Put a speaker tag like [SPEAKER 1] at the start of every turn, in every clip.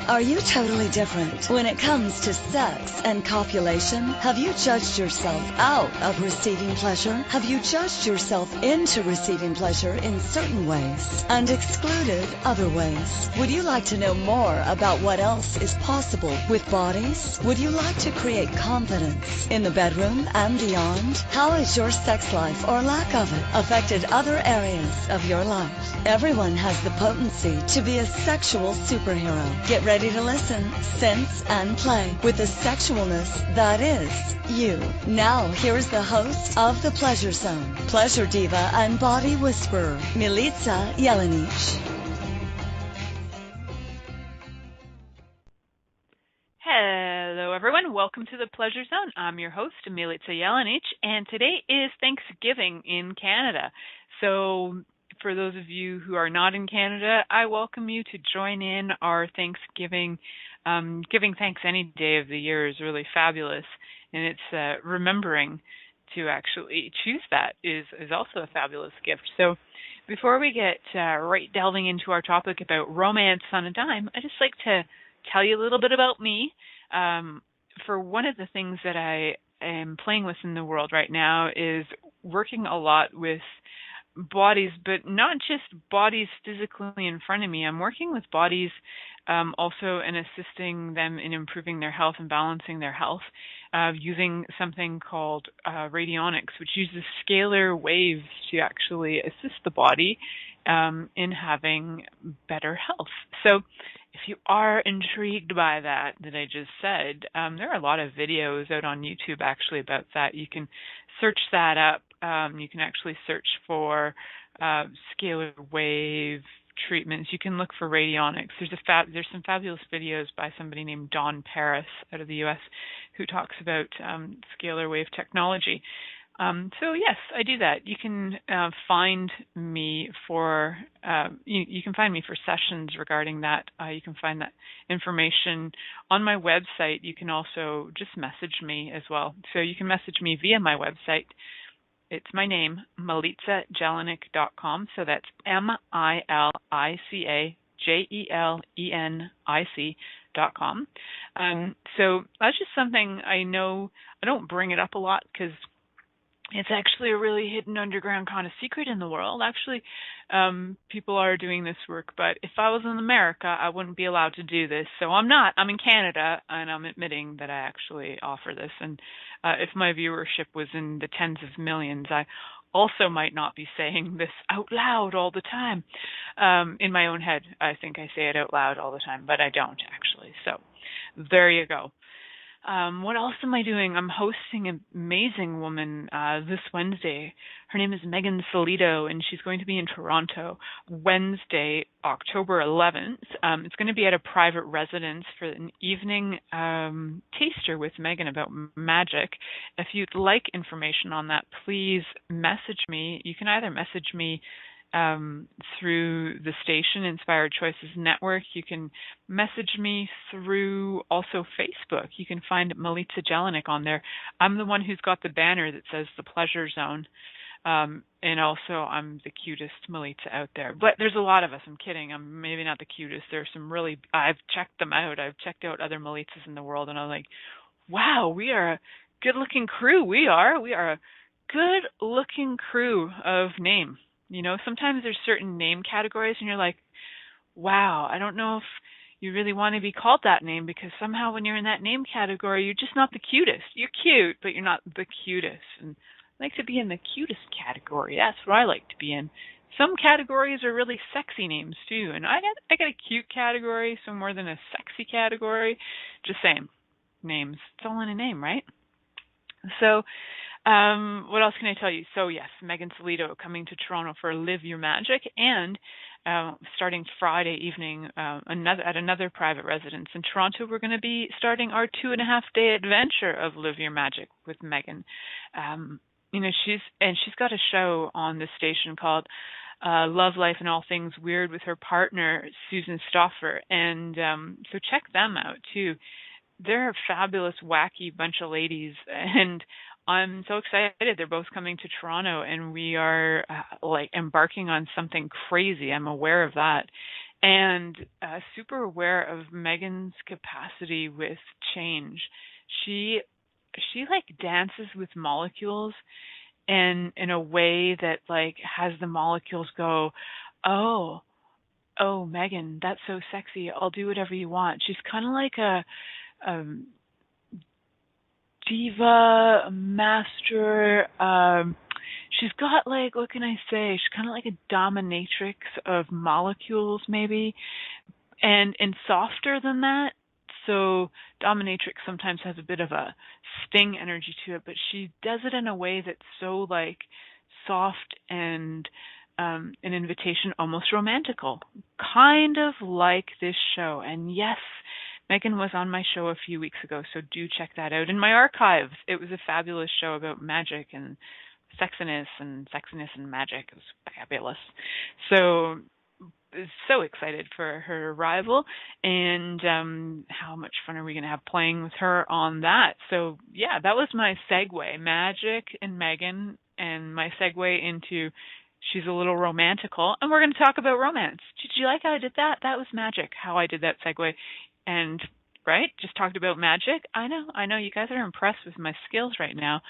[SPEAKER 1] Are you totally different when it comes to sex and copulation? Have you judged yourself out of receiving pleasure? Have you judged yourself into receiving pleasure in certain ways and excluded other ways? Would you like to know more about what else is possible with bodies? Would you like to create confidence in the bedroom and beyond? How has your sex life or lack of it affected other areas of your life? Everyone has the potency to be a sexual superhero. Get ready to listen, sense, and play with the sexualness that is you. Now, here's the host of The Pleasure Zone, pleasure diva and body whisperer, Milica Jelenic.
[SPEAKER 2] Hello, everyone. Welcome to The Pleasure Zone. I'm your host, Milica Jelenic, and today is Thanksgiving in Canada. So, for those of you who are not in Canada, I welcome you to join in our Thanksgiving. Giving thanks any day of the year is really fabulous, and it's remembering to actually choose that is also a fabulous gift. So before we get right delving into our topic about romance on a dime, I'd just like to tell you a little bit about me. For one of the things that I am playing with in the world right now is working a lot with bodies, but not just bodies physically in front of me. I'm working with bodies also and assisting them in improving their health and balancing their health using something called radionics, which uses scalar waves to actually assist the body in having better health. So if you are intrigued by that I just said, there are a lot of videos out on YouTube actually about that. You can search that up. You can actually search for scalar wave treatments. You can look for radionics. There's some fabulous videos by somebody named Don Paris out of the U.S. who talks about scalar wave technology. So yes, I do that. You can find me for you can find me for sessions regarding that. You can find that information on my website. You can also just message me as well. So you can message me via my website. It's my name, MilicaJelenic.com. So that's MilicaJelenic.com. So that's just something I know. I don't bring it up a lot because it's actually a really hidden underground kind of secret in the world. Actually, people are doing this work, but if I was in America, I wouldn't be allowed to do this. So I'm not. I'm in Canada, and I'm admitting that I actually offer this. And if my viewership was in the tens of millions, I also might not be saying this out loud all the time. In my own head, I think I say it out loud all the time, but I don't actually. So there you go. What else am I doing? I'm hosting an amazing woman this Wednesday. Her name is Megan Solito, and she's going to be in Toronto Wednesday, October 11th. It's going to be at a private residence for an evening taster with Megan about magic. If you'd like information on that, please message me. You can either message me through the station Inspired Choices Network. You can message me through also Facebook. You can find Milica Jelenic on there. I'm the one who's got the banner that says The Pleasure Zone. And also I'm the cutest Milica out there. But there's a lot of us. I'm kidding. I'm maybe not the cutest. There's some really, I've checked them out. I've checked out other Milicas in the world, and I'm like, wow, we are a good-looking crew. We are a good-looking crew of name. You know, sometimes there's certain name categories and you're like, wow, I don't know if you really want to be called that name, because somehow when you're in that name category, you're just not the cutest. You're cute, but you're not the cutest. And I like to be in the cutest category. That's what I like to be in. Some categories are really sexy names too. And I got a cute category, so more than a sexy category. Just saying, names. It's all in a name, right? So, what else can I tell you? So yes, Megan Solito coming to Toronto for Live Your Magic, and starting Friday evening at another private residence in Toronto, we're going to be starting our 2.5-day adventure of Live Your Magic with Megan. You know, she's got a show on this station called Love, Life, and All Things Weird with her partner Susan Stoffer, and so check them out too. They're a fabulous, wacky bunch of ladies, and I'm so excited. They're both coming to Toronto, and we are embarking on something crazy. I'm aware of that, and super aware of Megan's capacity with change. She she like dances with molecules in a way that like has the molecules go, "Oh, oh, Megan, that's so sexy. I'll do whatever you want." She's kind of like a um diva, a master. She's got like, what can I say? She's kind of like a dominatrix of molecules, maybe, and softer than that. So dominatrix sometimes has a bit of a sting energy to it, but she does it in a way that's so like soft and an invitation, almost romantical, kind of like this show. And yes, Megan was on my show a few weeks ago, so do check that out in my archives. It was a fabulous show about magic and sexiness and magic. It was fabulous. So so excited for her arrival, and how much fun are we going to have playing with her on that. So yeah, that was my segue, magic and Megan, and my segue into she's a little romantical, and we're going to talk about romance. Did you like how I did that? That was magic, how I did that segue. And right, just talked about magic. I know you guys are impressed with my skills right now.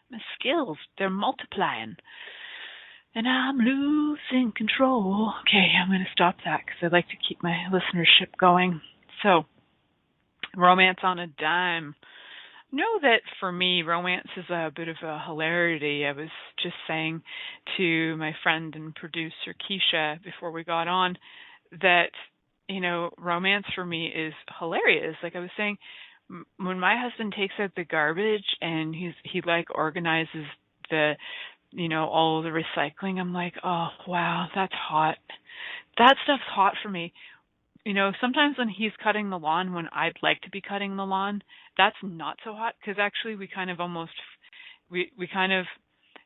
[SPEAKER 2] My skills, they're multiplying. And I'm losing control. Okay, I'm going to stop that because I'd like to keep my listenership going. So, romance on a dime. Know that for me, romance is a bit of a hilarity. I was just saying to my friend and producer Keisha before we got on that, romance for me is hilarious. Like I was saying, when my husband takes out the garbage and he like organizes the all the recycling, I'm like, oh, wow, that's hot. That stuff's hot for me. Sometimes when he's cutting the lawn, when I'd like to be cutting the lawn, that's not so hot because actually we kind of almost, we kind of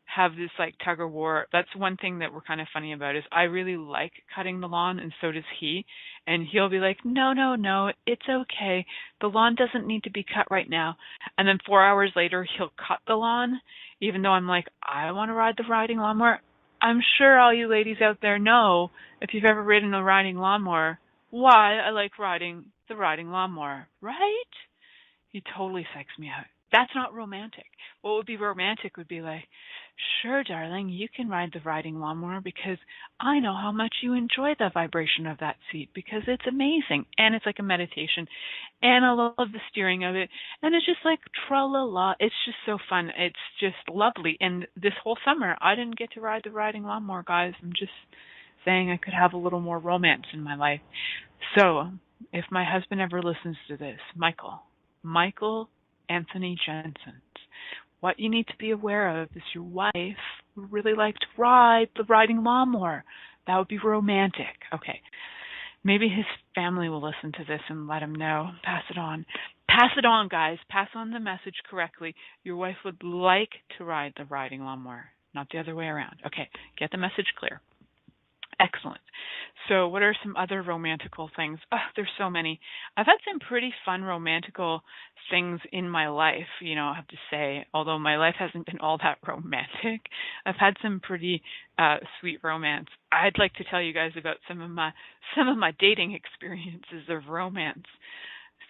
[SPEAKER 2] have this like tug of war. That's one thing that we're kind of funny about is I really like cutting the lawn and so does he. And he'll be like, no, no, no, it's okay. The lawn doesn't need to be cut right now. And then 4 hours later, he'll cut the lawn, even though I'm like, I want to ride the riding lawnmower. I'm sure all you ladies out there know, if you've ever ridden a riding lawnmower, why I like riding the riding lawnmower, right? He totally psychs me out. That's not romantic. What would be romantic would be like, sure, darling, you can ride the riding lawnmower because I know how much you enjoy the vibration of that seat because it's amazing. And it's like a meditation. And I love the steering of it. And it's just like tra-la-la. It's just so fun. It's just lovely. And this whole summer, I didn't get to ride the riding lawnmower, guys. I'm just saying I could have a little more romance in my life. So if my husband ever listens to this, Michael Anthony Jensen, what you need to be aware of is your wife would really like to ride the riding lawnmower. That would be romantic. Okay. Maybe his family will listen to this and let him know. Pass it on. Pass it on, guys. Pass on the message correctly. Your wife would like to ride the riding lawnmower, not the other way around. Okay. Get the message clear. Excellent. So what are some other romantical things? Oh, there's so many. I've had some pretty fun romantical things in my life, I have to say, although my life hasn't been all that romantic. I've had some pretty sweet romance. I'd like to tell you guys about some of my dating experiences of romance.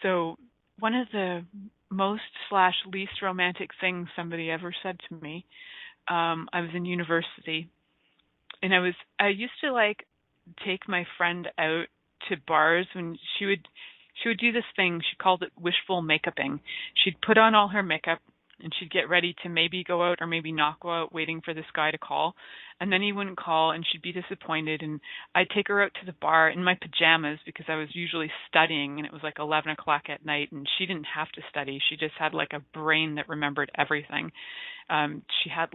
[SPEAKER 2] So one of the most / least romantic things somebody ever said to me, I was in university. And I used to like take my friend out to bars when she would do this thing. She called it wishful makeuping. She'd put on all her makeup and she'd get ready to maybe go out or maybe not go out, waiting for this guy to call. And then he wouldn't call and she'd be disappointed. And I'd take her out to the bar in my pajamas because I was usually studying and it was like 11 o'clock at night and she didn't have to study. She just had like a brain that remembered everything. She had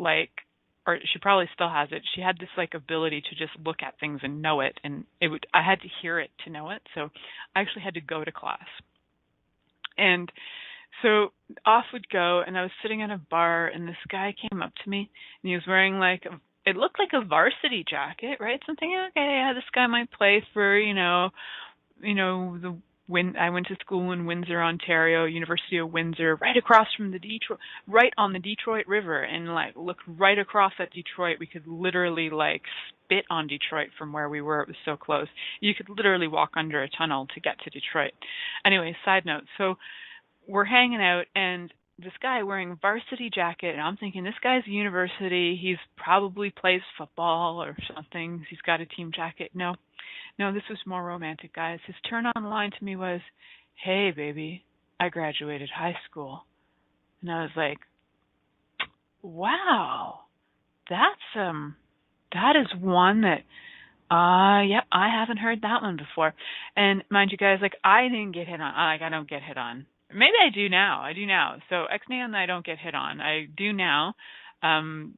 [SPEAKER 2] or she probably still has it. She had this like ability to just look at things and know it, and I had to hear it to know it. So I actually had to go to class. And so off we'd go, and I was sitting at a bar, and this guy came up to me, and he was wearing it looked like a varsity jacket, right? Something, okay, yeah, this guy might play for, the I went to school in Windsor, Ontario, University of Windsor, right across from right on the Detroit River, and like looked right across at Detroit. We could literally like spit on Detroit from where we were. It was so close. You could literally walk under a tunnel to get to Detroit. Anyway, side note. So we're hanging out, and this guy wearing a varsity jacket, and I'm thinking, this guy's a university. He's probably plays football or something. He's got a team jacket. No, this was more romantic, guys. His turn on line to me was, "Hey, baby, I graduated high school." And I was like, wow, that is one that, yep, I haven't heard that one before. And mind you guys, like, I didn't get hit on. Like, I don't get hit on. Maybe I do now. So ex-man, I don't get hit on. I do now. I'm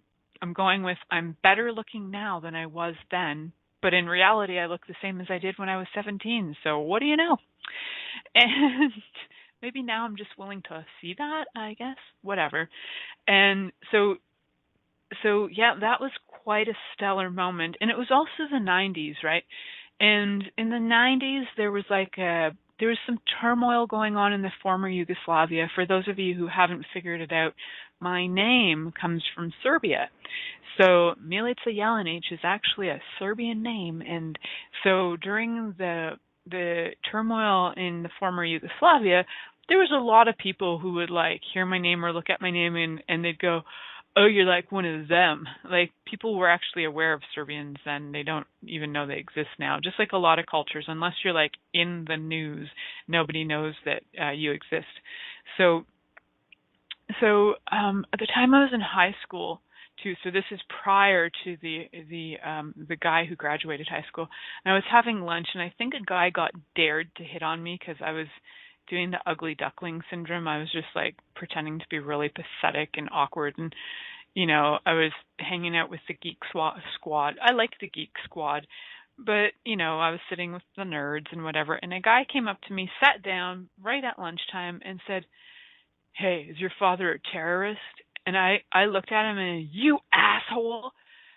[SPEAKER 2] going with, I'm better looking now than I was then. But in reality, I look the same as I did when I was 17. So what do you know? And maybe now I'm just willing to see that, I guess. Whatever. And so yeah, that was quite a stellar moment. And it was also the 90s, right? And in the 90s, there was some turmoil going on in the former Yugoslavia. For those of you who haven't figured it out, my name comes from Serbia. So Milica Jelenic is actually a Serbian name. And so during the turmoil in the former Yugoslavia, there was a lot of people who would like hear my name or look at my name and they'd go, "Oh, you're like one of them." Like, people were actually aware of Serbians then. They don't even know they exist now. Just like a lot of cultures, unless you're like in the news, nobody knows that you exist. So at the time I was in high school too. So this is prior to the guy who graduated high school. And I was having lunch, and I think a guy got dared to hit on me because I was doing the ugly duckling syndrome. I was just like pretending to be really pathetic and awkward, and I was hanging out with the geek squad. I liked the geek squad, but I was sitting with the nerds and whatever, and a guy came up to me, sat down right at lunchtime, and said, "Hey, is your father a terrorist?" And I looked at him and, "You asshole,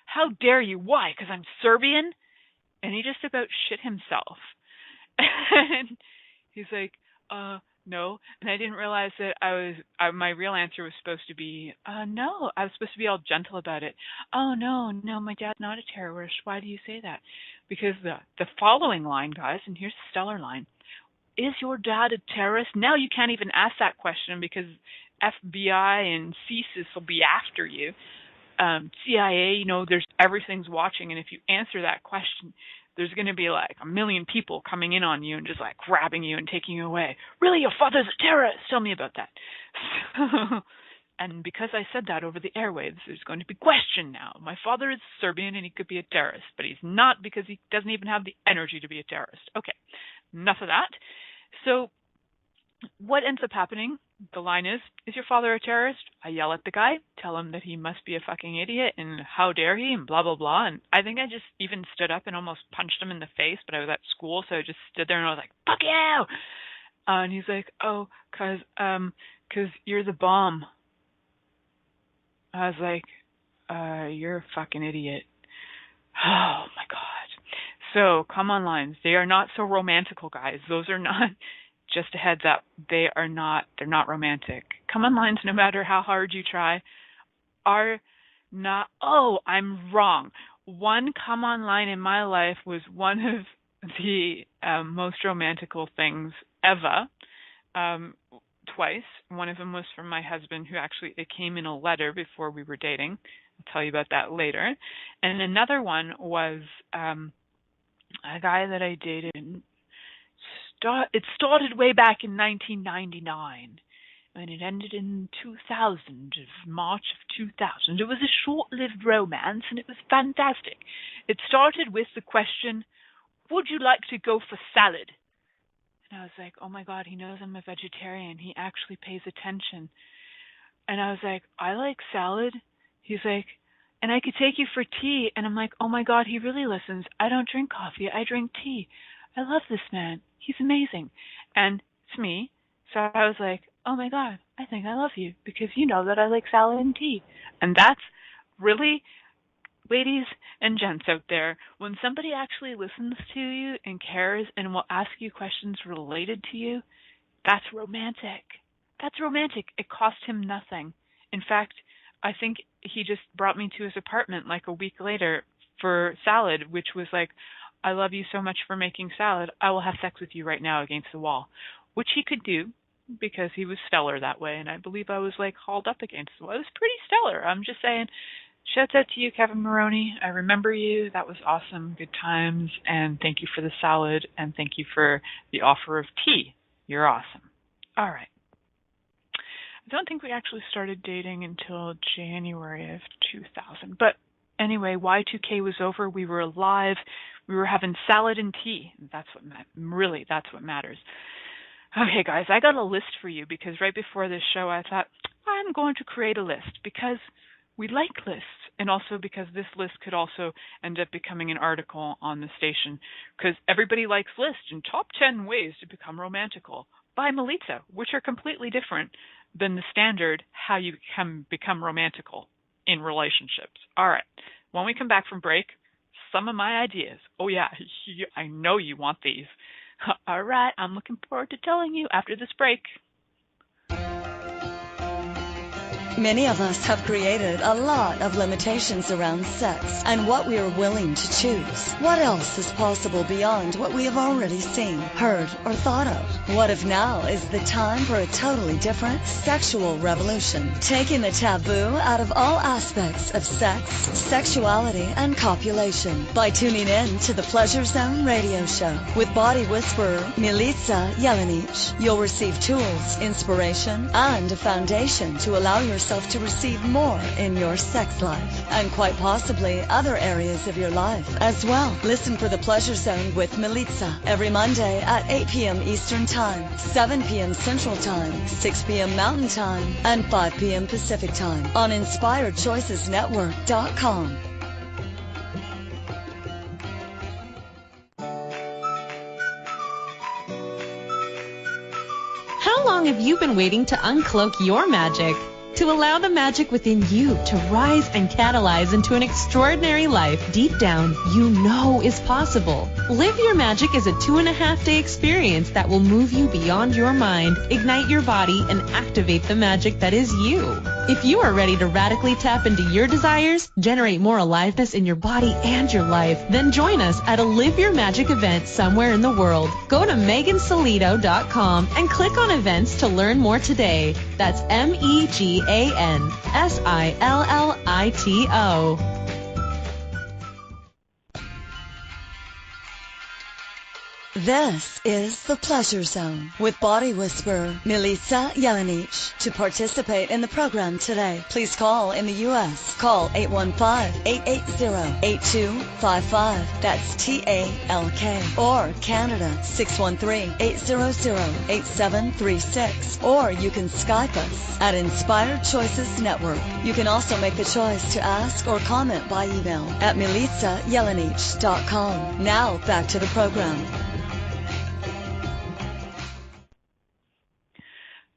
[SPEAKER 2] how dare you? Why? Because I'm Serbian?" And he just about shit himself. And he's like, no. And I didn't realize that my real answer was supposed to be, no. I was supposed to be all gentle about it. "Oh, no, my dad's not a terrorist. Why do you say that?" Because the following line, guys, and here's the stellar line, "Is your dad a terrorist?" Now you can't even ask that question because FBI and CSIS will be after you. CIA, everything's watching. And if you answer that question, there's going to be like a million people coming in on you and just like grabbing you and taking you away. "Really, your father's a terrorist? Tell me about that." And because I said that over the airwaves, there's going to be question now. My father is Serbian and he could be a terrorist, but he's not because he doesn't even have the energy to be a terrorist. Okay, enough of that. So what ends up happening, the line is your father a terrorist? I yell at the guy, tell him that he must be a fucking idiot and how dare he and blah, blah, blah. And I think I just even stood up and almost punched him in the face, but I was at school, so I just stood there and I was like, "Fuck you!" And he's like, "Oh, cause you're the bomb." I was like, "You're a fucking idiot." Oh my God. So come on lines. They are not so romantical, guys. Those are not, just a heads up, they're not romantic. Come on lines, no matter how hard you try, are not, oh, I'm wrong. One come on line in my life was one of the most romantical things ever. Twice. One of them was from my husband, who actually, it came in a letter before we were dating. I'll tell you about that later. And another one was a guy that I dated. It started way back in 1999, and it ended in 2000, March of 2000. It was a short-lived romance, and it was fantastic. It started with the question, "Would you like to go for salad?" And I was like, oh my God, he knows I'm a vegetarian. He actually pays attention. And I was like, "I like salad." He's like, "And I could take you for tea." And I'm like, oh my God, he really listens. I don't drink coffee. I drink tea. I love this man. He's amazing. And it's me. So I was like, oh my God, I think I love you because you know that I like salad and tea. And that's really ladies and gents out there, when somebody actually listens to you and cares and will ask you questions related to you, that's romantic. That's romantic. It cost him nothing. In fact, I think he just brought me to his apartment like a week later for salad, which was like, I love you so much for making salad. I will have sex with you right now against the wall, which he could do because he was stellar that way. And I believe I was like hauled up against the wall. It was pretty stellar. I'm just saying, shouts out to you, Kevin Maroney. I remember you. That was awesome. Good times. And thank you for the salad. And thank you for the offer of tea. You're awesome. All right. I don't think we actually started dating until January of 2000. But anyway, Y2K was over. We were alive. We were having salad and tea. That's what that's what matters. Okay, guys, I got a list for you because right before this show, I thought I'm going to create a list because we like lists, and also because this list could also end up becoming an article on the station because everybody likes lists and top 10 ways to become romantical by Milica, which are completely different than the standard how you can become romantical in relationships. All right. When we come back from break, some of my ideas. Oh, yeah, I know you want these. All right. I'm looking forward to telling you after this break.
[SPEAKER 1] Many of us have created a lot of limitations around sex and what we are willing to choose. What else is possible beyond what we have already seen, heard, or thought of? What if now is the time for a totally different sexual revolution, taking the taboo out of all aspects of sex, sexuality, and copulation by tuning in to the Pleasure Zone radio show with body whisperer Milica Jelenic. You'll receive tools, inspiration, and a foundation to allow yourself to receive more in your sex life and quite possibly other areas of your life as well. Listen for the Pleasure Zone with Milica every Monday at 8 p.m. Eastern Time, 7 p.m. Central Time, 6 p.m. Mountain Time, and 5 p.m. Pacific Time on InspiredChoicesNetwork.com.
[SPEAKER 3] How long have you been waiting to uncloak your magic? To allow the magic within you to rise and catalyze into an extraordinary life deep down you know is possible. Live Your Magic is a 2.5-day experience that will move you beyond your mind, ignite your body, and activate the magic that is you. If you are ready to radically tap into your desires, generate more aliveness in your body and your life, then join us at a Live Your Magic event somewhere in the world. Go to megansillito.com and click on events to learn more today. That's MEGANSILLITO.
[SPEAKER 1] This is the Pleasure Zone with body whisperer Milica Jelenic. To participate in the program today, please call in the U.S. Call 815-880-8255. That's TALK. Or Canada 613-800-8736. Or you can Skype us at Inspired Choices Network. You can also make the choice to ask or comment by email at milicajelenic.com. Now back to the program.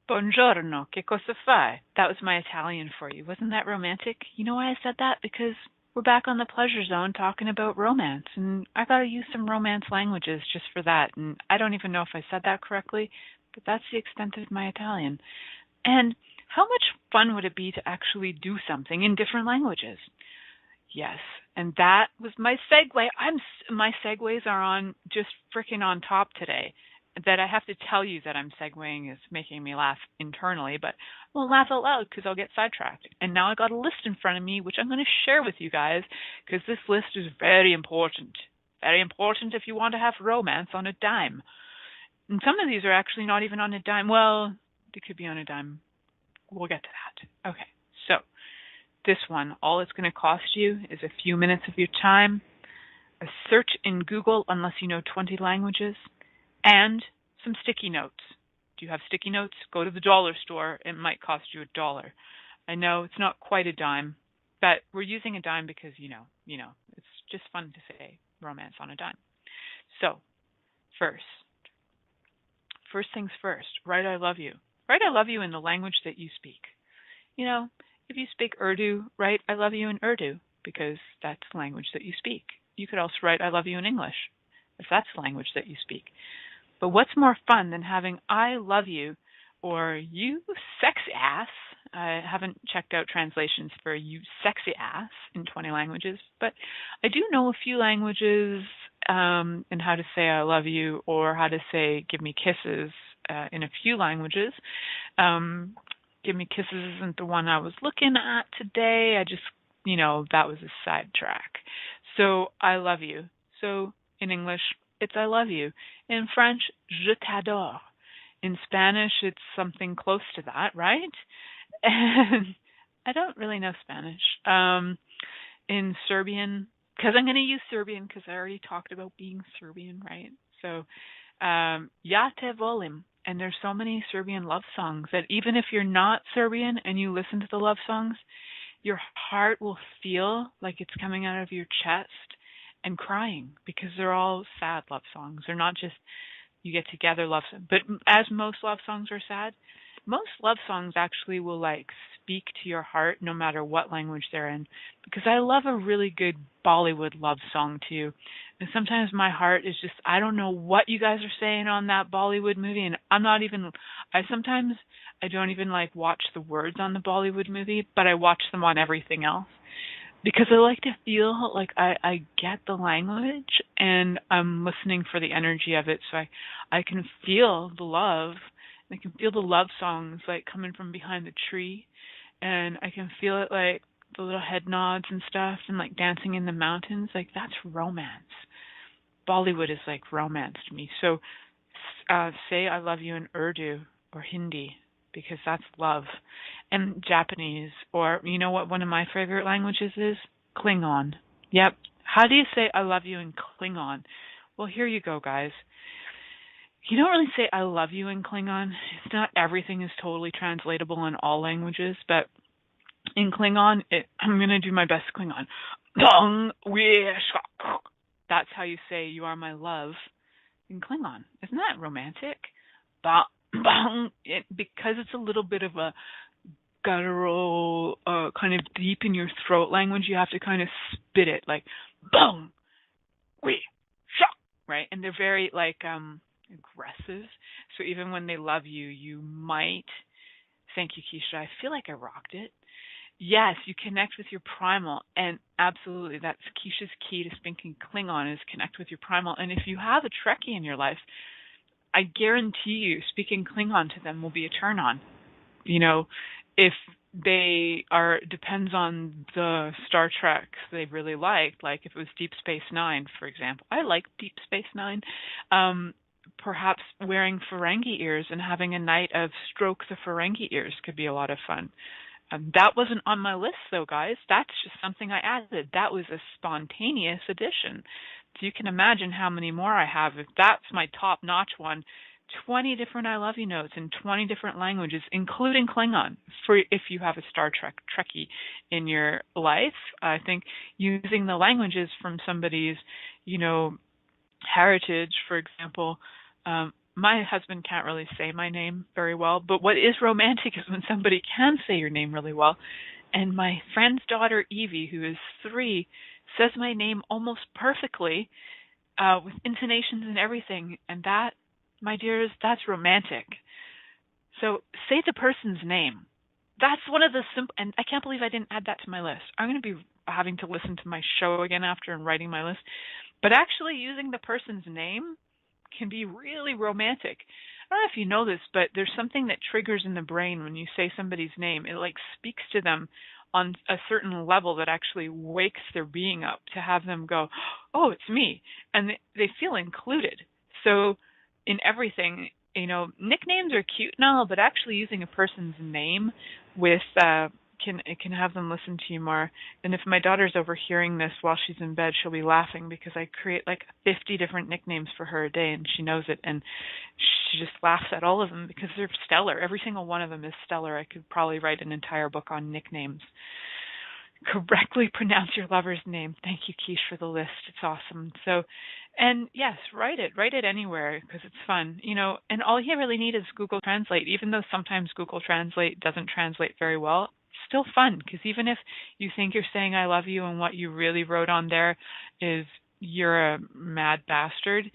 [SPEAKER 2] Buongiorno, che cosa fai? That was my Italian for you. Wasn't that romantic? You know why I said that? Because we're back on the Pleasure Zone talking about romance, and I got to use some romance languages just for that. And I don't even know if I said that correctly, but that's the extent of my Italian. And how much fun would it be to actually do something in different languages? Yes, and that was my segue. My segues are on just freaking on top today. That I have to tell you that I'm segueing is making me laugh internally, but I won't laugh out loud because I'll get sidetracked. And now I got a list in front of me, which I'm going to share with you guys because this list is very important. Very important if you want to have romance on a dime. And some of these are actually not even on a dime. Well, they could be on a dime. We'll get to that. Okay, so this one, all it's going to cost you is a few minutes of your time, a search in Google unless you know 20 languages, and some sticky notes. Do you have sticky notes? Go to the dollar store. It might cost you $1. I know it's not quite a dime, but we're using a dime because, you know, it's just fun to say romance on a dime. So, first things first, write I love you. Write I love you in the language that you speak. You know, if you speak Urdu, write I love you in Urdu. because that's the language that you speak. You could also write I love you in English if that's the language that you speak. But what's more fun than having I love you or you sexy ass? I haven't checked out translations for you sexy ass in 20 languages, but I do know a few languages and how to say I love you or how to say give me kisses in a few languages. Give me kisses isn't the one I was looking at today. I just, that was a sidetrack. So I love you. So in English, it's I love you. In French, je t'adore. In Spanish, it's something close to that, right? And I don't really know Spanish. In Serbian, because I'm going to use Serbian because I already talked about being Serbian, right? So, ja te volim. And there's so many Serbian love songs that even if you're not Serbian and you listen to the love songs, your heart will feel like it's coming out of your chest and crying because they're all sad love songs. They're not just you get together love songs. But as most love songs are sad, most love songs actually will speak to your heart no matter what language they're in. Because I love a really good Bollywood love song too. And sometimes my heart is just, I don't know what you guys are saying on that Bollywood movie. And I don't even watch the words on the Bollywood movie, but I watch them on everything else. Because I like to feel like I get the language and I'm listening for the energy of it. So I can feel the love. I can feel the love songs coming from behind the tree. And I can feel it the little head nods and stuff and dancing in the mountains. That's romance. Bollywood is romance to me. So say I love you in Urdu or Hindi because that's love. And Japanese, or you know what one of my favorite languages is? Klingon. Yep. How do you say I love you in Klingon? Well, here you go, guys. You don't really say I love you in Klingon. It's not everything is totally translatable in all languages, but in Klingon, I'm going to do my best Klingon. That's how you say you are my love in Klingon. Isn't that romantic? Because it's a little bit of a guttural, kind of deep in your throat language, you have to kind of spit it bong, we, shock, right? And they're very aggressive. So even when they love you, you might, thank you, Keisha, I feel like I rocked it. Yes, you connect with your primal, and absolutely, that's Keisha's key to speaking Klingon is connect with your primal. And if you have a Trekkie in your life, I guarantee you speaking Klingon to them will be a turn on. If they depends on the Star Trek they really liked, like if it was Deep Space Nine, for example. I like Deep Space Nine. Perhaps wearing Ferengi ears and having a night of stroke the Ferengi ears could be a lot of fun. That wasn't on my list, though, guys. That's just something I added. That was a spontaneous addition. So you can imagine how many more I have. If that's my top-notch one, 20 different I love you notes in 20 different languages, including Klingon, for if you have a Star Trek Trekkie in your life. I think using the languages from somebody's, heritage, for example, my husband can't really say my name very well, but what is romantic is when somebody can say your name really well. And my friend's daughter, Evie, who is 3, says my name almost perfectly with intonations and everything. And that, my dears, that's romantic. So say the person's name. That's one of the simple, and I can't believe I didn't add that to my list. I'm going to be having to listen to my show again after and writing my list. But actually using the person's name can be really romantic. I don't know if you know this, but there's something that triggers in the brain when you say somebody's name. It speaks to them on a certain level that actually wakes their being up to have them go, oh, it's me. And they feel included. So in everything, nicknames are cute and all, but actually using a person's name with can have them listen to you more. And if my daughter's overhearing this while she's in bed, she'll be laughing because I create 50 different nicknames for her a day, and she knows it. And she just laughs at all of them because they're stellar. Every single one of them is stellar. I could probably write an entire book on nicknames. Correctly pronounce your lover's name. Thank you, Keish, for the list. It's awesome. So, and yes, write it anywhere because it's fun, and all you really need is Google Translate. Even though sometimes Google Translate doesn't translate very well, still fun, because even if you think you're saying I love you and what you really wrote on there is you're a mad bastard,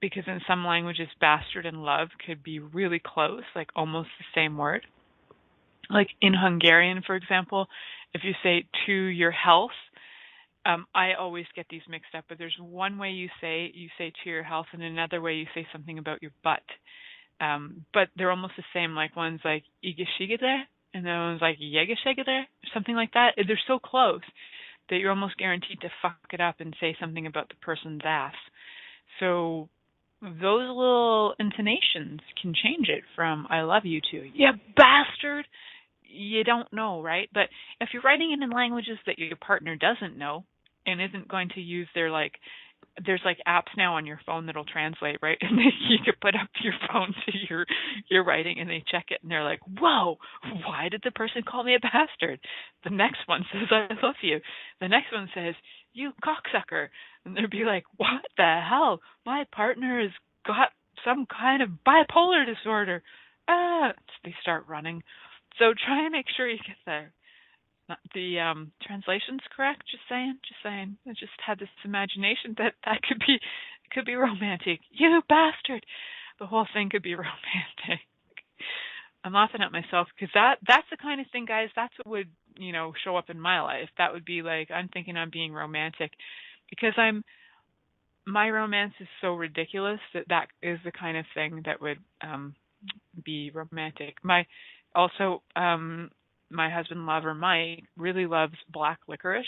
[SPEAKER 2] because in some languages bastard and love could be really close, like almost the same word. Like in Hungarian, for example, if you say to your health, I always get these mixed up, but there's one way you say to your health, and another way you say something about your butt. But they're almost the same. Like one's like igeshigeter, and the other one's like yegeshigeter, or something like that. They're so close that you're almost guaranteed to fuck it up and say something about the person's ass. So those little intonations can change it from I love you to you bastard. You don't know, right? But if you're writing it in languages that your partner doesn't know and isn't going to use their there's apps now on your phone that'll translate, right? And you can put up your phone to your writing, and they check it, and they're like, whoa, why did the person call me a bastard? The next one says, I love you. The next one says, you cocksucker. And they'll be like, what the hell? My partner has got some kind of bipolar disorder. They start running. So try and make sure you get there. The translation's correct. Just saying. I just had this imagination that could be romantic. You bastard! The whole thing could be romantic. I'm laughing at myself because that's the kind of thing, guys. That's what would show up in my life. That would be like, I'm thinking I'm being romantic because my romance is so ridiculous that is the kind of thing that would be romantic. My husband lover, Mike, really loves black licorice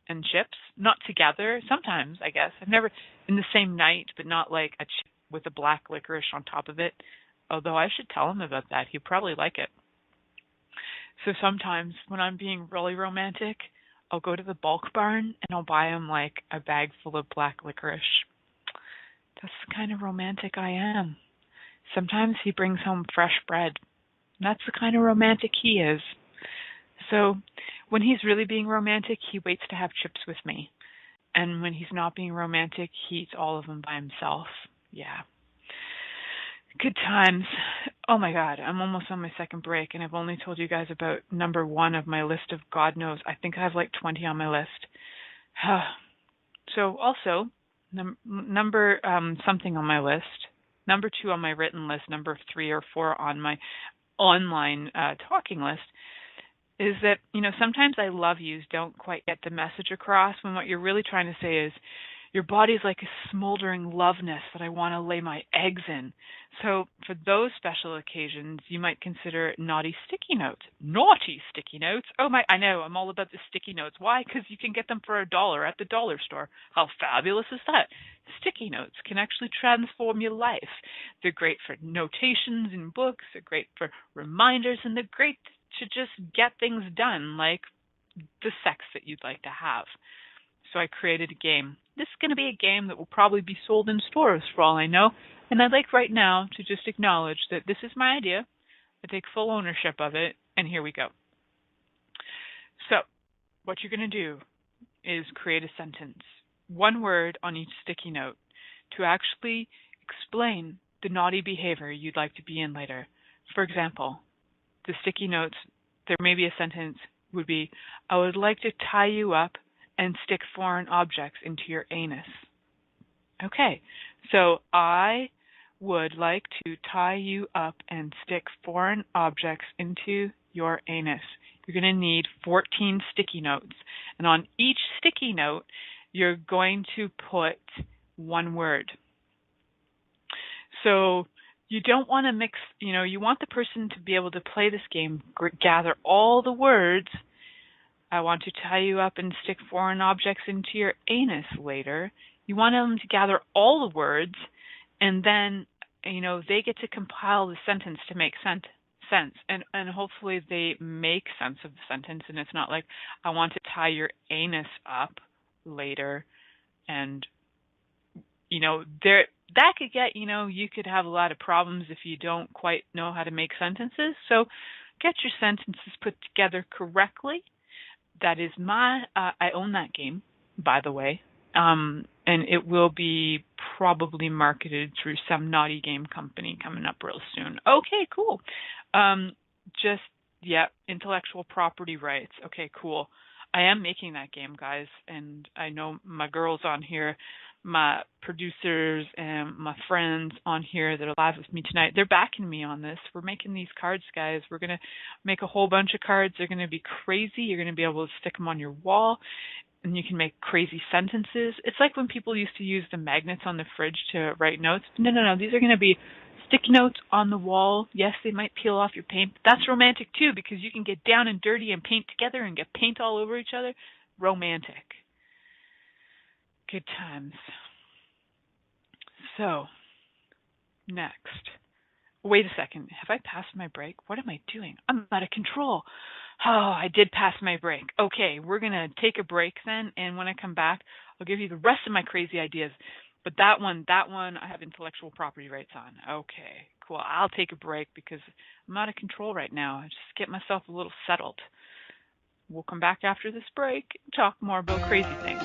[SPEAKER 2] and chips. Not together, sometimes, I guess. I've never, in the same night, but not like a chip with a black licorice on top of it. Although I should tell him about that. He'd probably like it. So sometimes when I'm being really romantic, I'll go to the bulk barn and I'll buy him like a bag full of black licorice. That's the kind of romantic I am. Sometimes he brings home fresh bread. And that's the kind of romantic he is. So when he's really being romantic, he waits to have chips with me. And when he's not being romantic, he eats all of them by himself. Yeah. Good times. Oh my God, I'm almost on my second break, and I've only told you guys about number 1 of my list of God knows. I think I have like 20 on my list. So also, number something on my list, number 2 on my written list, number 3 or 4 on my online talking list, is that, sometimes I love yous don't quite get the message across when what you're really trying to say is, your body's like a smoldering love nest that I want to lay my eggs in. So for those special occasions, you might consider naughty sticky notes. Naughty sticky notes? Oh my, I know, I'm all about the sticky notes. Why? Because you can get them for $1 at the dollar store. How fabulous is that? Sticky notes can actually transform your life. They're great for notations in books. They're great for reminders, and they're great to just get things done, like the sex that you'd like to have. So I created a game. This is going to be a game that will probably be sold in stores for all I know. And I'd like right now to just acknowledge that this is my idea. I take full ownership of it. And here we go. So what you're going to do is create a sentence, 1 word on each sticky note, to actually explain the naughty behavior you'd like to be in later. For example, the sticky notes, there may be a sentence would be, I would like to tie you up and stick foreign objects into your anus. Okay, so I would like to tie you up and stick foreign objects into your anus. You're going to need 14 sticky notes. And on each sticky note, you're going to put 1 word. So you don't want to mix, you want the person to be able to play this game, gather all the words. I want to tie you up and stick foreign objects into your anus later. You want them to gather all the words, and then, they get to compile the sentence to make sense. And hopefully they make sense of the sentence, and it's not like, I want to tie your anus up later. And, that could get, you could have a lot of problems if you don't quite know how to make sentences. So get your sentences put together correctly. That is I own that game, by the way, and it will be probably marketed through some naughty game company coming up real soon. Okay, cool. Just, Yeah, intellectual property rights. Okay, cool. I am making that game, guys, and I know my girls on here, my producers and my friends on here that are live with me tonight, they're backing me on this. We're making these cards, guys. We're going to make a whole bunch of cards. They're going to be crazy. You're going to be able to stick them on your wall, and you can make crazy sentences. It's like when people used to use the magnets on the fridge to write notes. No. These are going to be sticky notes on the wall. Yes, they might peel off your paint, but that's romantic too, because you can get down and dirty and paint together and get paint all over each other. Romantic. Good times. So, next. Wait a second. Have I passed my break? What am I doing? I'm out of control. Oh, I did pass my break. Okay, we're going to take a break then, and when I come back, I'll give you the rest of my crazy ideas. But that one, I have intellectual property rights on. Okay, cool. I'll take a break because I'm out of control right now. I just get myself a little settled. We'll come back after this break and talk more about crazy things.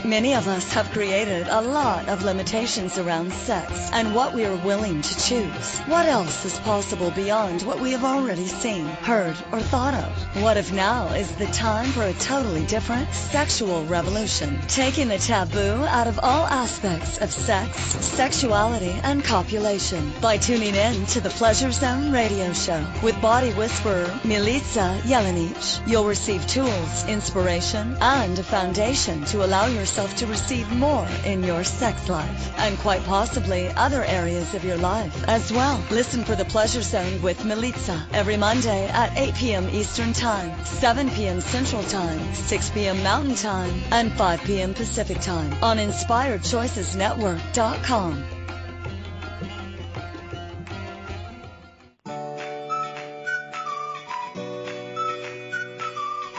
[SPEAKER 1] Many of us have created a lot of limitations around sex and what we are willing to choose. What else is possible beyond what we have already seen, heard, or thought of? What if now is the time for a totally different sexual revolution, taking the taboo out of all aspects of sex, sexuality, and copulation by tuning in to the Pleasure Zone radio show with body whisperer Milica Jelenic. You'll receive tools, inspiration, and a foundation to allow yourself to receive more in your sex life and quite possibly other areas of your life as well. Listen for the Pleasure Zone with Milica every Monday at 8 p.m. Eastern Time, 7 p.m. Central Time, 6 p.m. Mountain Time, and 5 p.m. Pacific Time on InspiredChoicesNetwork.com.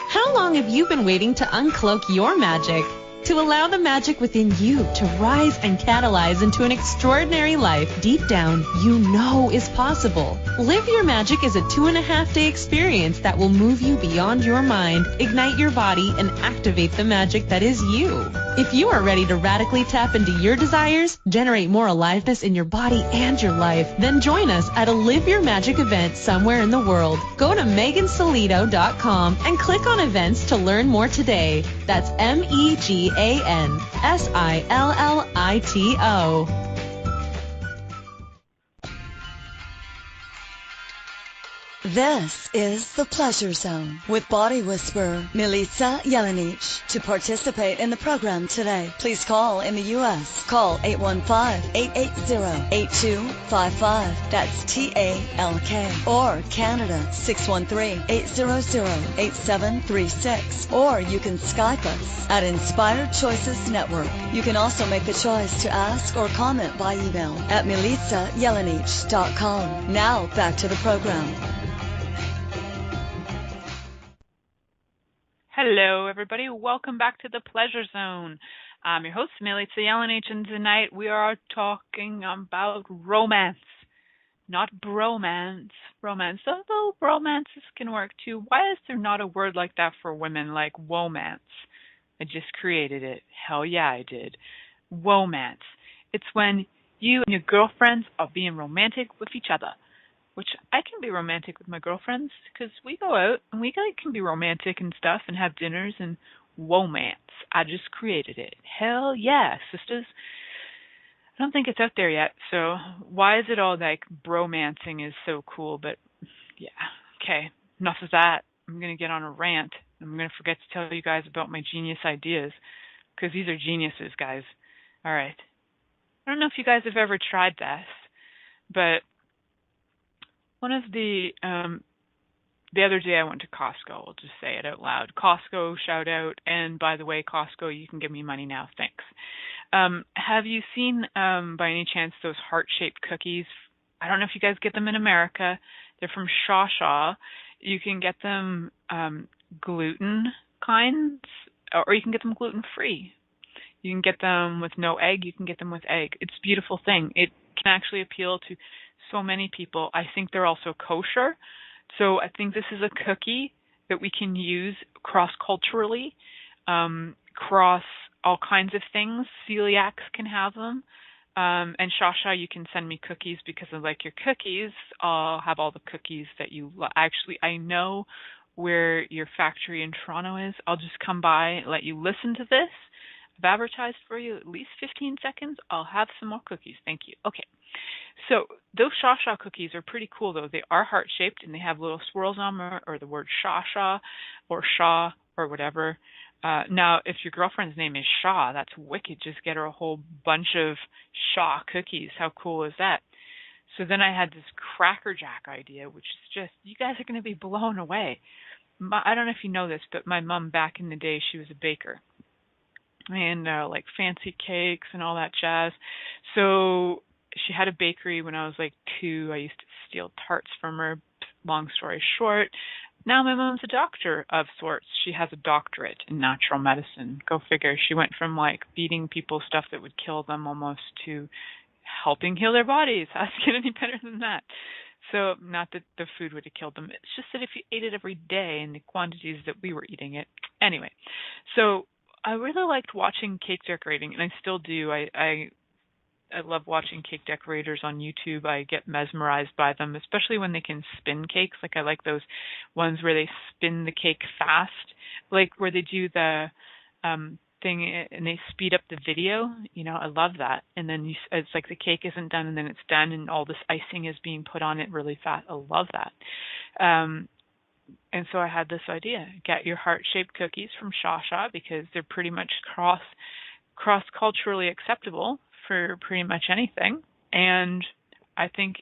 [SPEAKER 3] How long have you been waiting to uncloak your magic? To allow the magic within you to rise and catalyze into an extraordinary life deep down you know is possible. Live Your Magic is a 2.5-day experience that will move you beyond your mind, ignite your body, and activate the magic that is you. If you are ready to radically tap into your desires, generate more aliveness in your body and your life, then join us at a Live Your Magic event somewhere in the world. Go to megansillito.com and click on events to learn more today. That's MEGANSILLITO.
[SPEAKER 1] This is the Pleasure Zone with body whisperer Milica Jelenic. To participate in the program today, please call in the U.S. Call 815-880-8255. That's TALK. Or Canada 613-800-8736. Or you can Skype us at Inspired Choices Network. You can also make the choice to ask or comment by email at milicajelenic.com. Now back to the program.
[SPEAKER 2] Hello, everybody. Welcome back to the Pleasure Zone. I'm your host, Milica Jelenic, and tonight we are talking about romance, not bromance. Romance, although romances can work too. Why is there not a word like that for women, like womance? I just created it. Hell yeah, I did. Womance. It's when you and your girlfriends are being romantic with each other. Which I can be romantic with my girlfriends because we go out and we can be romantic and stuff and have dinners and womance. I just created it. Hell yeah, sisters. I don't think it's out there yet, so why is it all like bromancing is so cool? But yeah, okay, enough of that. I'm going to get on a rant. I'm going to forget to tell you guys about my genius ideas because these are geniuses, guys. All right. I don't know if you guys have ever tried this, but one of the other day I went to Costco. I'll just say it out loud. Costco, shout out. And by the way, Costco, you can give me money now. Thanks. Have you seen, by any chance, those heart-shaped cookies? I don't know if you guys get them in America. They're from Shaw. You can get them gluten kinds, or you can get them gluten-free. You can get them with no egg. You can get them with egg. It's a beautiful thing. It can actually appeal to so many people. I think they're also kosher. So I think this is a cookie that we can use cross-culturally, cross all kinds of things. Celiacs can have them. And Shasha, you can send me cookies because I like your cookies. I'll have all the cookies that you actually, I know where your factory in Toronto is. I'll just come by, let you listen to this. I've advertised for you at least 15 seconds. I'll have some more cookies. Thank you. Okay. So those Shasha cookies are pretty cool, though. They are heart-shaped, and they have little swirls on them, or the word Shasha or Shah or whatever. Now, if your girlfriend's name is Shaw, that's wicked. Just get her a whole bunch of Shaw cookies. How cool is that? So then I had this Cracker Jack idea, which is just, you guys are going to be blown away. I don't know if you know this, but my mom back in the day, she was a baker. And like fancy cakes and all that jazz. So she had a bakery when I was like 2. I used to steal tarts from her. Long story short, now my mom's a doctor of sorts. She has a doctorate in natural medicine. Go figure. She went from like feeding people stuff that would kill them almost to helping heal their bodies. How's it get any better than that? So not that the food would have killed them. It's just that if you ate it every day in the quantities that we were eating it. Anyway, so I really liked watching cake decorating, and I still do. I love watching cake decorators on YouTube. I get mesmerized by them, especially when they can spin cakes. Like I like those ones where they spin the cake fast, like where they do the thing and they speed up the video. You know, I love that. And then it's like the cake isn't done and then it's done and all this icing is being put on it really fast. I love that. And so I had this idea: get your heart-shaped cookies from Shasha because they're pretty much cross-culturally acceptable for pretty much anything. And I think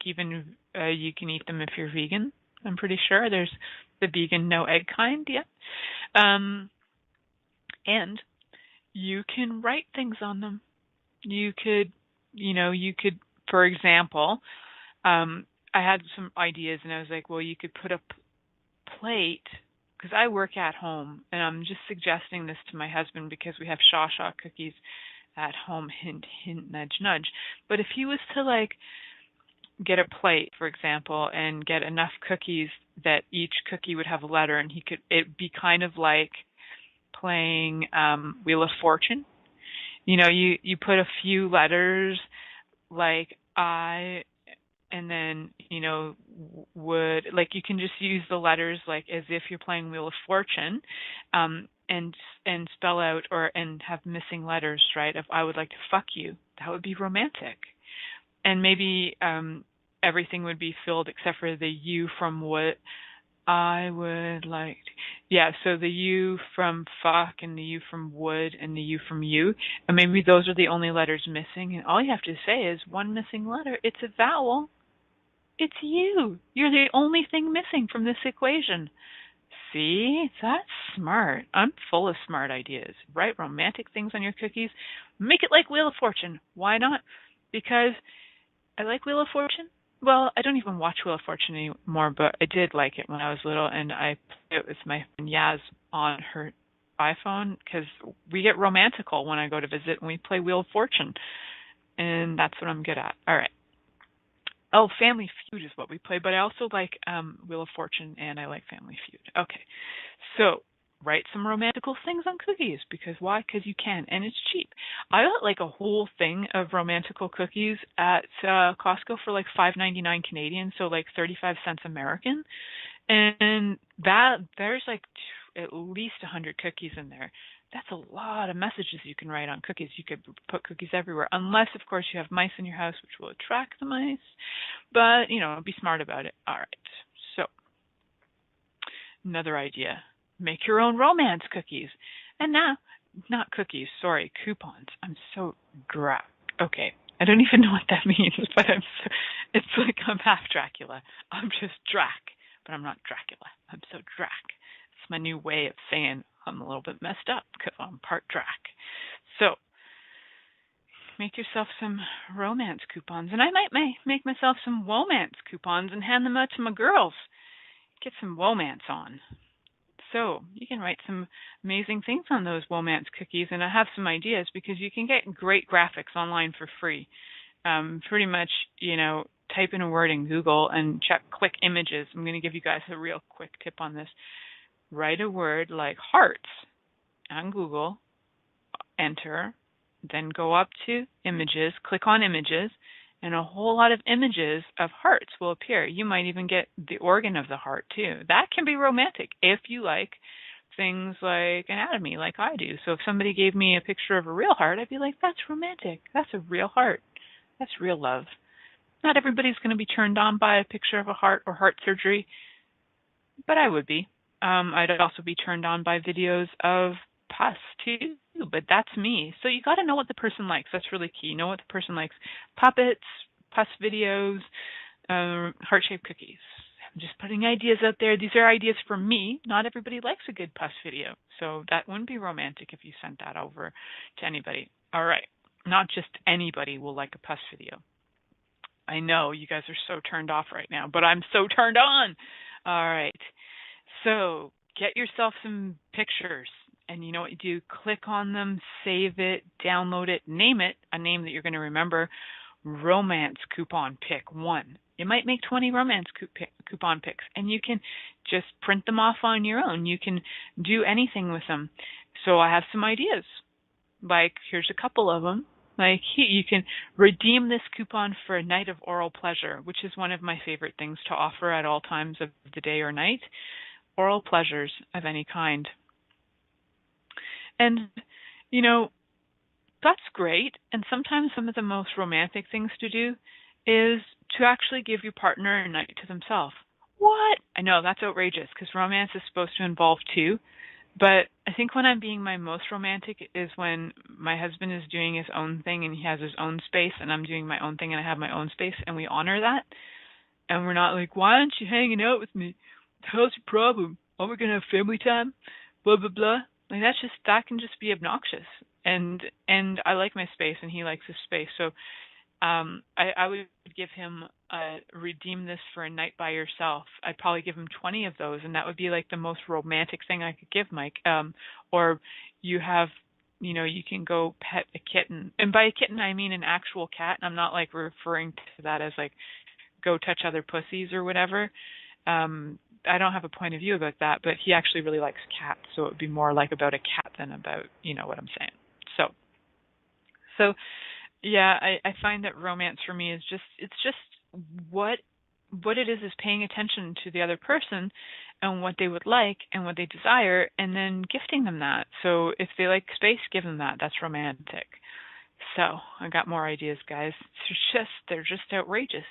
[SPEAKER 2] even you can eat them if you're vegan. I'm pretty sure there's the vegan no egg kind, yeah. And you can write things on them. You could, for example, I had some ideas and I was like, well, you could put a plate, because I work at home, and I'm just suggesting this to my husband because we have Shasha cookies at home, hint, hint, nudge, nudge. But if he was to like get a plate, for example, and get enough cookies that each cookie would have a letter, and it'd be kind of like playing Wheel of Fortune. You put a few letters like I, and then, would, like, you can just use the letters like as if you're playing Wheel of Fortune, and spell out and have missing letters, right? If I would like to fuck you, that would be romantic. And maybe everything would be filled except for the you from what I would like to. Yeah, so the you from fuck and the you from would and the you from you. And maybe those are the only letters missing. And all you have to say is one missing letter. It's a vowel. It's you. You're the only thing missing from this equation. See? That's smart. I'm full of smart ideas. Write romantic things on your cookies. Make it like Wheel of Fortune. Why not? Because I like Wheel of Fortune. Well, I don't even watch Wheel of Fortune anymore, but I did like it when I was little, and I played it with my friend Yaz on her iPhone, because we get romantical when I go to visit and we play Wheel of Fortune, and that's what I'm good at. All right. Oh, Family Feud is what we play, but I also like Wheel of Fortune, and I like Family Feud. Okay, so write some romantical things on cookies, because why? Because you can, and it's cheap. I got like a whole thing of romantical cookies at Costco for like $5.99 Canadian, so like 35 cents American, and that there's like at least 100 cookies in there. That's a lot of messages you can write on cookies. You could put cookies everywhere, unless, of course, you have mice in your house, which will attract the mice. But, be smart about it. All right. So, another idea. Make your own romance cookies. And now, not cookies, sorry, coupons. I'm so Drac. Okay. I don't even know what that means, but it's like I'm half Dracula. I'm just Drac, but I'm not Dracula. I'm so Drac. It's my new way of saying I'm a little bit messed up because I'm part Drac. So, make yourself some romance coupons. And I might make myself some womance coupons and hand them out to my girls. Get some womance on. So, you can write some amazing things on those womance cookies. And I have some ideas because you can get great graphics online for free. Pretty much, type in a word in Google and check quick images. I'm going to give you guys a real quick tip on this. Write a word like hearts on Google, enter, then go up to images, click on images, and a whole lot of images of hearts will appear. You might even get the organ of the heart too. That can be romantic if you like things like anatomy, like I do. So if somebody gave me a picture of a real heart, I'd be like, that's romantic. That's a real heart. That's real love. Not everybody's going to be turned on by a picture of a heart or heart surgery, but I would be. I'd also be turned on by videos of pus too, but that's me. So you got to know what the person likes. That's really key. Know what the person likes. Puppets, pus videos, heart-shaped cookies. I'm just putting ideas out there. These are ideas for me. Not everybody likes a good pus video, so that wouldn't be romantic if you sent that over to anybody. All right. Not just anybody will like a pus video. I know you guys are so turned off right now, but I'm so turned on. All right. So get yourself some pictures, and you know what you do? Click on them, save it, download it, name it, a name that you're going to remember. Romance coupon pick 1. You might make 20 romance coupon picks, and you can just print them off on your own. You can do anything with them. So I have some ideas. Like, here's a couple of them. Like, you can redeem this coupon for a night of oral pleasure, which is one of my favorite things to offer at all times of the day or night. Oral pleasures of any kind. And, you know, that's great. And sometimes some of the most romantic things to do is to actually give your partner a night to themselves. What? I know, that's outrageous, because romance is supposed to involve two. But I think when I'm being my most romantic is when my husband is doing his own thing and he has his own space, and I'm doing my own thing and I have my own space, and we honor that. And we're not like, why aren't you hanging out with me? How's your problem? Are we going to have family time? Blah, blah, blah. Like, that can just be obnoxious. And I like my space and he likes his space. So I would give him redeem this for a night by yourself. I'd probably give him 20 of those, and that would be like the most romantic thing I could give Mike. Or you have, you know, you can go pet a kitten. And by a kitten, I mean an actual cat. I'm not like referring to that as like go touch other pussies or whatever. I don't have a point of view about that, but he actually really likes cats, so it would be more like about a cat than about, you know what I'm saying. So yeah, I find that romance for me is it's just what it is paying attention to the other person and what they would like and what they desire, and then gifting them that. So if they like space, give them that. That's romantic. So I got more ideas, guys. They're just outrageous.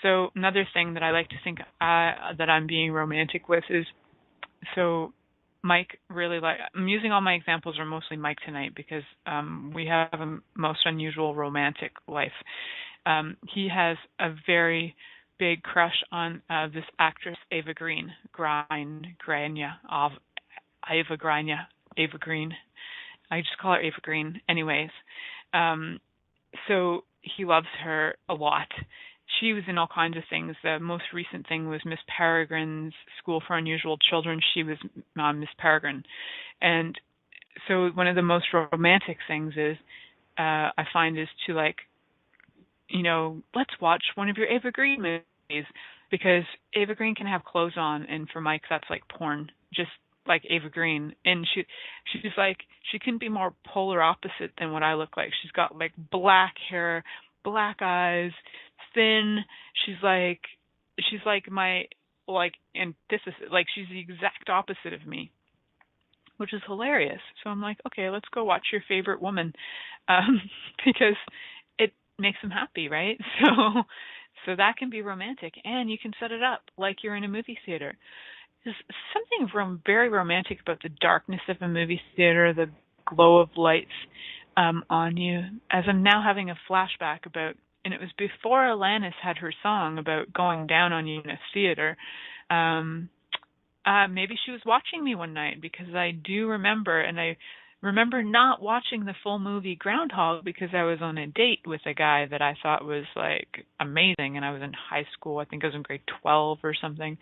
[SPEAKER 2] So another thing that I like to think that I'm being romantic with is, so Mike really I'm using all my examples are mostly Mike tonight because we have a most unusual romantic life. He has a very big crush on this actress Ava Green. I just call her Ava Green. Anyways, so he loves her a lot. She was in all kinds of things. The most recent thing was Miss Peregrine's School for Unusual Children. She was Miss Peregrine. And so one of the most romantic things is, I find, is to, like, you know, let's watch one of your Ava Green movies, because Ava Green can have clothes on, and for Mike that's like porn, just like Ava Green. And she's like, she couldn't be more polar opposite than what I look like. She's got like black hair, black eyes, thin. She's like my like antithesis. Like, she's the exact opposite of me, which is hilarious. So I'm like, okay, let's go watch your favorite woman, because it makes them happy, right? So that can be romantic, and you can set it up like you're in a movie theater. There's something very romantic about the darkness of a movie theater, the glow of lights on you. As I'm now having a flashback about, and it was before Alanis had her song about going down on you in a theater. Maybe she was watching me one night, because I do remember, and I remember not watching the full movie Groundhog because I was on a date with a guy that I thought was like amazing, and I was in high school. I think I was in grade 12 or something,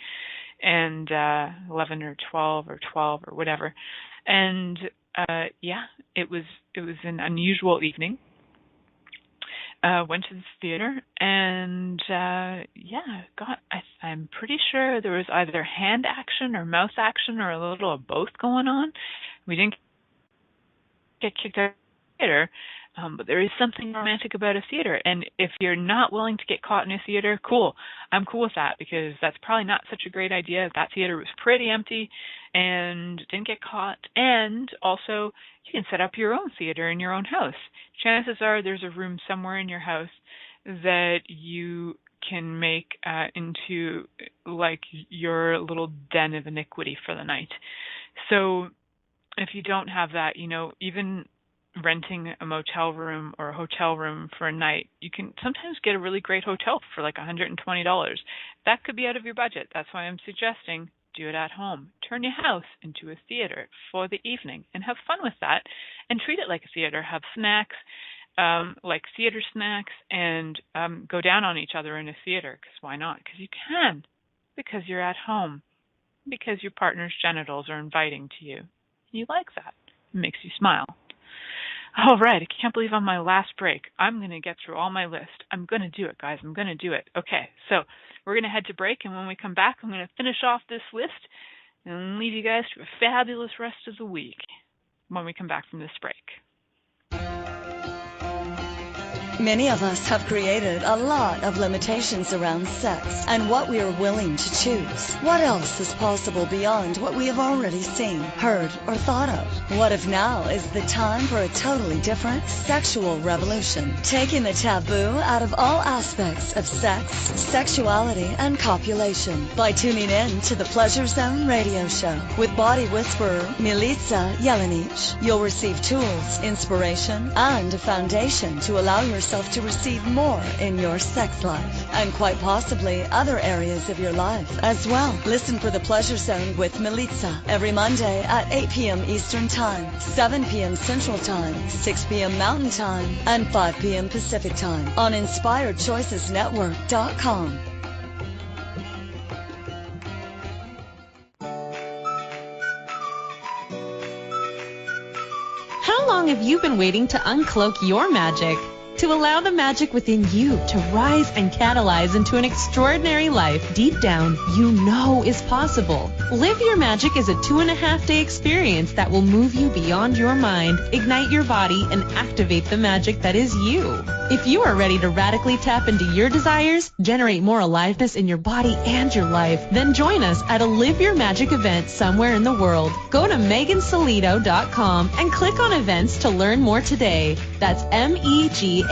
[SPEAKER 2] and 11 or 12 or whatever. And yeah, it was an unusual evening. Went to the theater, and I'm pretty sure there was either hand action or mouth action or a little of both going on. We didn't get kicked out of the theater, But there is something romantic about a theater. And if you're not willing to get caught in a theater, cool. I'm cool with that, because that's probably not such a great idea. If that theater was pretty empty and didn't get caught. And also, you can set up your own theater in your own house. Chances are there's a room somewhere in your house that you can make into like your little den of iniquity for the night. So if you don't have that, even renting a motel room or a hotel room for a night, you can sometimes get a really great hotel for like $120. That could be out of your budget. That's why I'm suggesting do it at home. Turn your house into a theater for the evening and have fun with that, and treat it like a theater. Have snacks, like theater snacks, and go down on each other in a theater, because why not? Because you can, because you're at home, because your partner's genitals are inviting to you. You like that. It makes you smile. All right, I can't believe on my last break, I'm going to get through all my list. I'm going to do it, guys. I'm going to do it. Okay, so we're going to head to break, and when we come back, I'm going to finish off this list and leave you guys to a fabulous rest of the week when we come back from this break.
[SPEAKER 1] Many of us have created a lot of limitations around sex and what we are willing to choose. What else is possible beyond what we have already seen, heard, or thought of? What if now is the time for a totally different sexual revolution? Taking the taboo out of all aspects of sex, sexuality, and copulation by tuning in to the Pleasure Zone radio show with body whisperer Milica Jelenic. You'll receive tools, inspiration, and a foundation to allow yourself to receive more in your sex life, and quite possibly other areas of your life as well. Listen for the Pleasure Zone with Milica every Monday at 8 p.m. Eastern Time, 7 p.m. Central Time, 6 p.m. Mountain Time, and 5 p.m. Pacific Time on InspiredChoicesNetwork.com.
[SPEAKER 3] How long have you been waiting to uncloak your magic? To allow the magic within you to rise and catalyze into an extraordinary life deep down you know is possible. Live Your Magic is a 2.5-day experience that will move you beyond your mind, ignite your body, and activate the magic that is you. If you are ready to radically tap into your desires, generate more aliveness in your body and your life, then join us at a Live Your Magic event somewhere in the world. Go to megansillito.com and click on events to learn more today. That's MEGANSILLITO.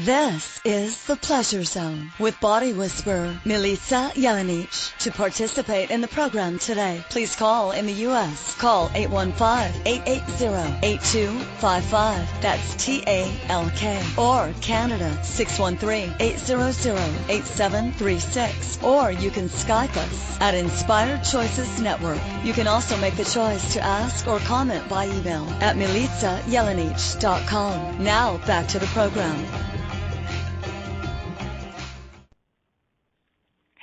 [SPEAKER 1] This is the Pleasure Zone with body whisperer Milica Jelenic. To participate in the program today, please call in the U.S. Call 815-880-8255. That's TALK. Or Canada, 613-800-8736. Or you can Skype us at Inspired Choices Network. You can also make the choice to ask or comment by email at milicajelenic.com. Now back to the program.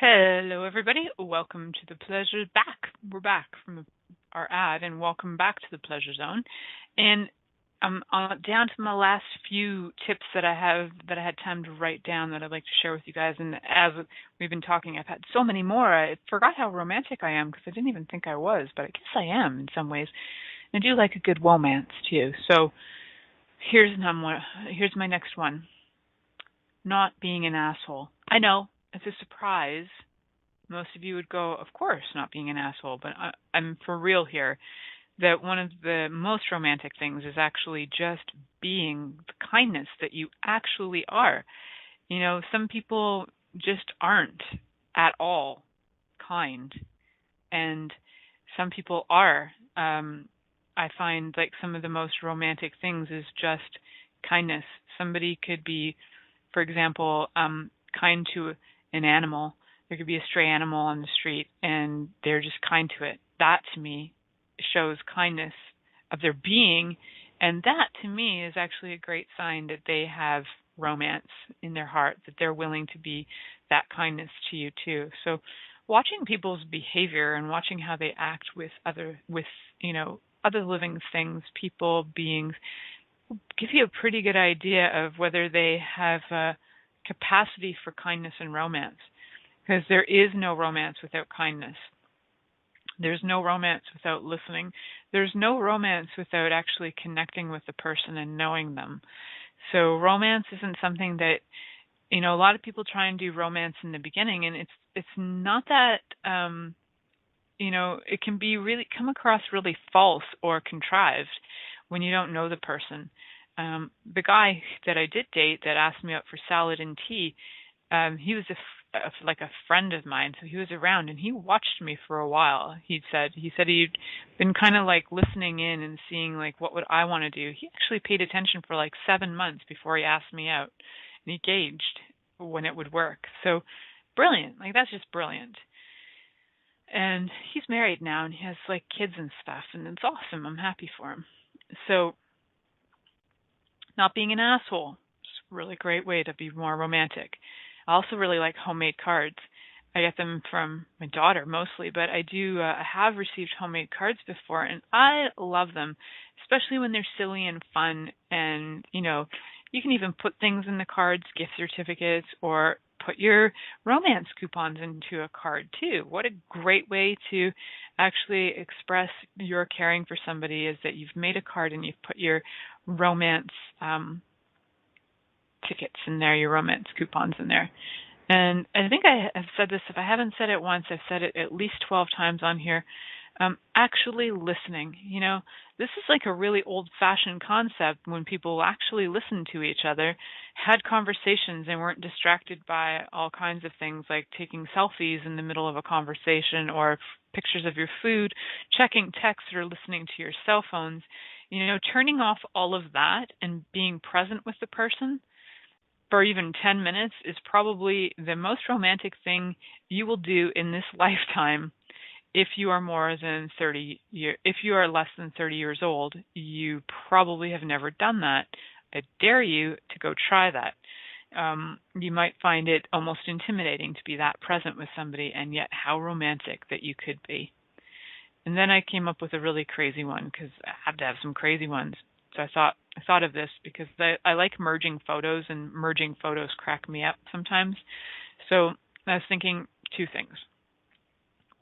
[SPEAKER 2] Hello, everybody. Welcome to the Pleasure Back. We're back from our ad, and welcome back to the Pleasure Zone. And I'm down to my last few tips that I had time to write down that I'd like to share with you guys. And as we've been talking, I've had so many more. I forgot how romantic I am because I didn't even think I was, but I guess I am in some ways. I do like a good romance too. So here's my next one. Not being an asshole. I know. It's a surprise. Most of you would go, of course, not being an asshole, but I'm for real here, that one of the most romantic things is actually just being the kindness that you actually are. You know, some people just aren't at all kind, and some people are. I find like some of the most romantic things is just kindness. Somebody could be, for example, kind to an animal. There could be a stray animal on the street and they're just kind to it. That to me shows kindness of their being, and that to me is actually a great sign that they have romance in their heart, that they're willing to be that kindness to you too. So watching people's behavior and watching how they act with other living things, people, beings, will give you a pretty good idea of whether they have capacity for kindness and romance. because there is no romance without kindness. There's no romance without listening. There's no romance without actually connecting with the person and knowing them. So romance isn't something that, a lot of people try and do romance in the beginning, and it's not that, it can be really come across really false or contrived when you don't know the person. The guy that I did date that asked me out for salad and tea, he was like a friend of mine, so he was around and he watched me for a while. He said he'd been kind of like listening in and seeing like what would I want to do. He actually paid attention for like 7 months before he asked me out, and he gauged when it would work. So brilliant, like that's just brilliant. And he's married now and he has like kids and stuff, and it's awesome. I'm happy for him. So not being an asshole is a really great way to be more romantic. I also really like homemade cards. I get them from my daughter mostly, but I have received homemade cards before, and I love them, especially when they're silly and fun. And, you can even put things in the cards, gift certificates, or put your romance coupons into a card too. What a great way to actually express your caring for somebody is that you've made a card and you've put your romance tickets in there, your romance coupons in there. And I think I have said this, if I haven't said it once, I've said it at least 12 times on here. Actually listening. This is like a really old-fashioned concept when people actually listened to each other, had conversations, and weren't distracted by all kinds of things like taking selfies in the middle of a conversation, or pictures of your food, checking texts, or listening to your cell phones. Turning off all of that and being present with the person for even 10 minutes is probably the most romantic thing you will do in this lifetime. If you are if you are less than 30 years old, you probably have never done that. I dare you to go try that. You might find it almost intimidating to be that present with somebody, and yet how romantic that you could be. And then I came up with a really crazy one, because I have to have some crazy ones. So I thought of this because I like merging photos, and merging photos crack me up sometimes. So I was thinking two things.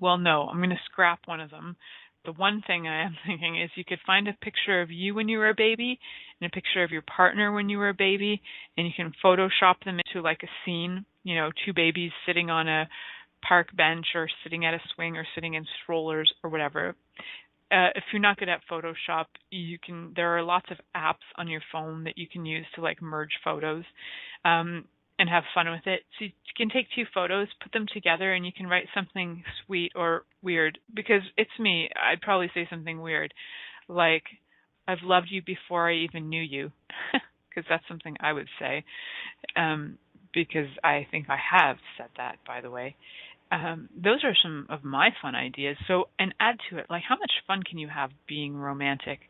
[SPEAKER 2] Well, no, I'm going to scrap one of them. The one thing I am thinking is you could find a picture of you when you were a baby and a picture of your partner when you were a baby, and you can Photoshop them into like a scene, two babies sitting on a park bench or sitting at a swing or sitting in strollers or whatever. If you're not good at Photoshop, there are lots of apps on your phone that you can use to like merge photos. And have fun with it. So you can take two photos, put them together, and you can write something sweet or weird. Because it's me, I'd probably say something weird, like, I've loved you before I even knew you. Because that's something I would say. Because I think I have said that, by the way. Those are some of my fun ideas. So, and add to it, like, how much fun can you have being romantic?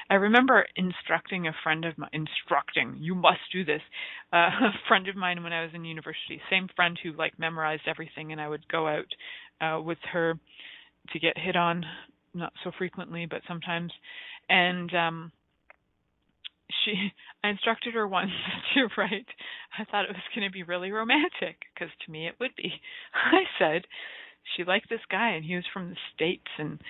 [SPEAKER 2] I remember instructing a friend of mine, you must do this, a friend of mine when I was in university, same friend who like memorized everything, and I would go out with her to get hit on, not so frequently, but sometimes. And I instructed her once to write, I thought it was going to be really romantic, because to me it would be. I said, she liked this guy, and he was from the States, and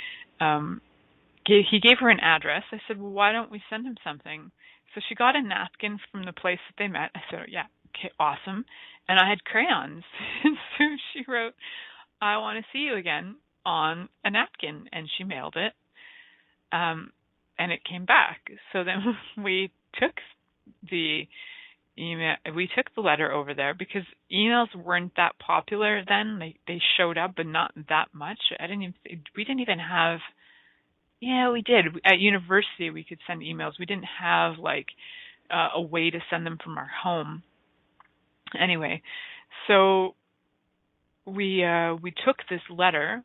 [SPEAKER 2] he gave her an address. I said, well, why don't we send him something? So she got a napkin from the place that they met. I said, oh, yeah, okay, awesome. And I had crayons. And so she wrote, I want to see you again on a napkin. And she mailed it. And it came back. So then we took the letter over there, because emails weren't that popular then. They showed up, but not that much. We didn't even have... Yeah, we did. At university, we could send emails. We didn't have like a way to send them from our home. Anyway, so we took this letter,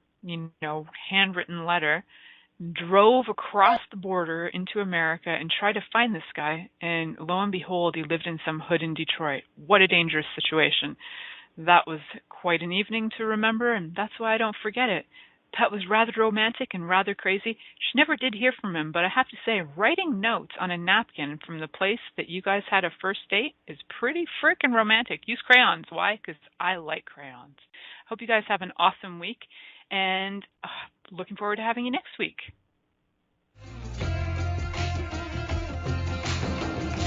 [SPEAKER 2] handwritten letter, drove across the border into America and tried to find this guy. And lo and behold, he lived in some hood in Detroit. What a dangerous situation. That was quite an evening to remember, and that's why I don't forget it. That was rather romantic and rather crazy. She never did hear from him, but I have to say, writing notes on a napkin from the place that you guys had a first date is pretty freaking romantic. Use crayons. Why? Because I like crayons. hope you guys have an awesome week, and looking forward to having you next week.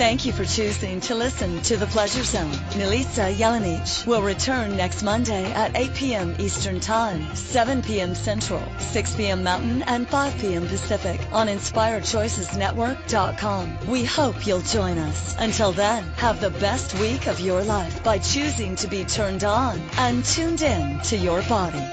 [SPEAKER 1] Thank you for choosing to listen to The Pleasure Zone. Milica Jelenic will return next Monday at 8 p.m. Eastern Time, 7 p.m. Central, 6 p.m. Mountain, and 5 p.m. Pacific on InspiredChoicesNetwork.com. We hope you'll join us. Until then, have the best week of your life by choosing to be turned on and tuned in to your body.